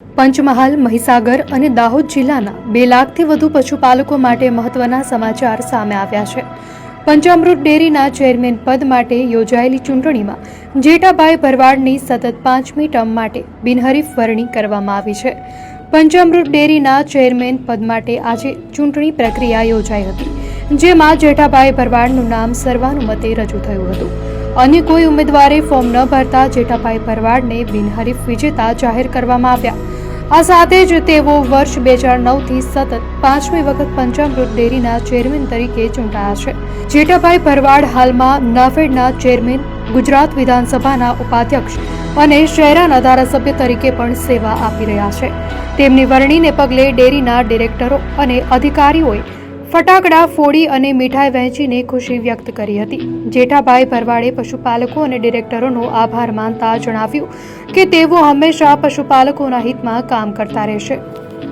પંચમહાલ, મહીસાગર અને દાહોદ જિલ્લાના 2 લાખથી વધુ પશુપાલકો માટે મહત્વના સમાચાર સામે આવ્યા છે। પંચામૃત ડેરીના ચેરમેન પદ માટે યોજાયેલી ચૂંટણીમાં જેઠાભાઈ ભરવાડની સતત 5મી ટર્મ માટે બિનહરીફ વરણી કરવામાં આવી છે। પંચામૃત ડેરીના ચેરમેન પદ માટે આજે ચૂંટણી પ્રક્રિયા યોજાઈ હતી, જેમાં જેઠાભાઈ ભરવાડનું નામ સર્વાનુમતે રજૂ થયું હતું। અન્ય કોઈ ઉમેદવારે ફોર્મ ન ભરતા જેઠાભાઈ ભરવાડને બિનહરીફ વિજેતા જાહેર કરવામાં આવ્યા। આ સાથે જ તેઓ વર્ષ 2009થી સતત 5મી વખત પંચામૃત ડેરીના ચેરમેન તરીકે ચૂંટાયા છે। જેઠાભાઈ ભરવાડ હાલમાં નાફેડના ચેરમેન, ગુજરાત વિધાનસભાના ઉપાધ્યક્ષ અને શહેરાના ધારાસભ્ય તરીકે પણ સેવા આપી રહ્યા છે। તેમની વરણીને પગલે ડેરીના ડિરેક્ટરો અને અધિકારીઓએ ફટાકડા ફોડી અને મીઠાઈ વહેંચીને ખુશી વ્યક્ત કરી હતી। જેઠાભાઈ ભરવાડે પશુપાલકો અને ડિરેક્ટરોનો આભાર માનતા જણાવ્યું કે તેઓ હંમેશા પશુપાલકોના હિતમાં કામ કરતા રહેશે।